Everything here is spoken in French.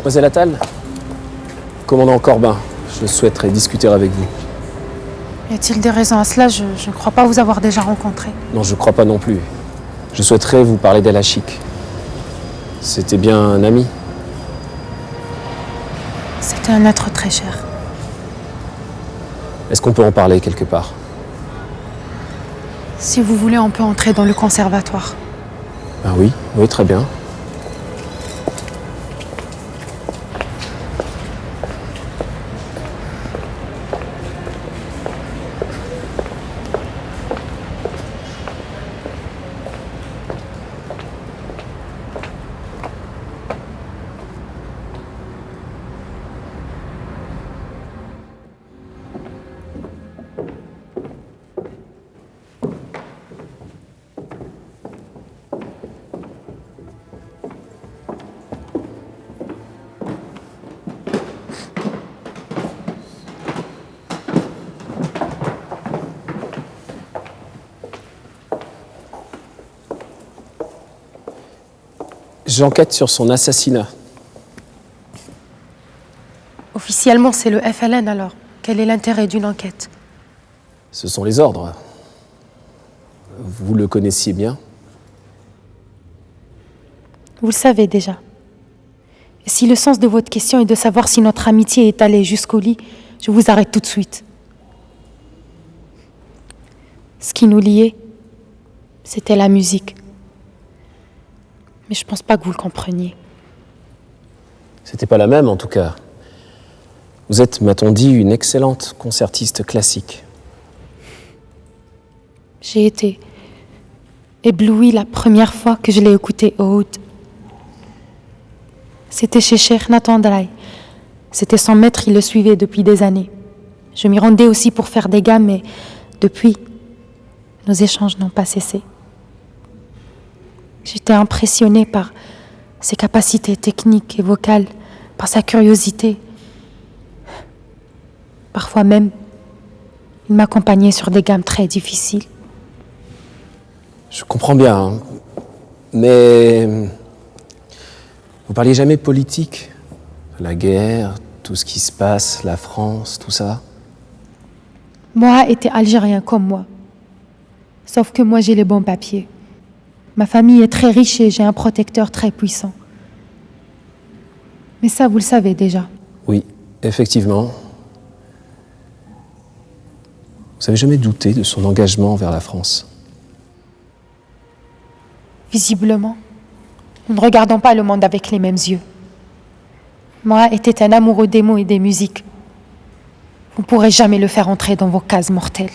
Mademoiselle Attal, commandant Corbin, je souhaiterais discuter avec vous. Y a-t-il des raisons à cela? Je ne crois pas vous avoir déjà rencontré. Non, je crois pas non plus. Je souhaiterais vous parler d'El Hachik. C'était bien un ami? C'était un être très cher. Est-ce qu'on peut en parler quelque part? Si vous voulez, on peut entrer dans le conservatoire. Ah oui, oui, très bien. J'enquête sur son assassinat. Officiellement, c'est le FLN alors. Quel est l'intérêt d'une enquête? Ce sont les ordres. Vous le connaissiez bien? Vous le savez déjà. Et si le sens de votre question est de savoir si notre amitié est allée jusqu'au lit, je vous arrête tout de suite. Ce qui nous liait, c'était la musique. Mais je pense pas que vous le compreniez. C'était pas la même, en tout cas. Vous êtes, m'a-t-on dit, une excellente concertiste classique. J'ai été éblouie la première fois que je l'ai écouté au oud. C'était chez Cheikh Nathan Drai. C'était son maître, il le suivait depuis des années. Je m'y rendais aussi pour faire des gammes, mais depuis, nos échanges n'ont pas cessé. J'étais impressionnée par ses capacités techniques et vocales, par sa curiosité. Parfois même, il m'accompagnait sur des gammes très difficiles. Je comprends bien, hein. Mais vous parliez jamais politique? La guerre, tout ce qui se passe, la France, tout ça? Moi était algérien comme moi. Sauf que moi, j'ai les bons papiers. Ma famille est très riche et j'ai un protecteur très puissant. Mais ça, vous le savez déjà. Oui, effectivement. Vous avez jamais douté de son engagement envers la France? Visiblement, nous ne regardons pas le monde avec les mêmes yeux. Moi était un amoureux des mots et des musiques. Vous ne pourrez jamais le faire entrer dans vos cases mortelles.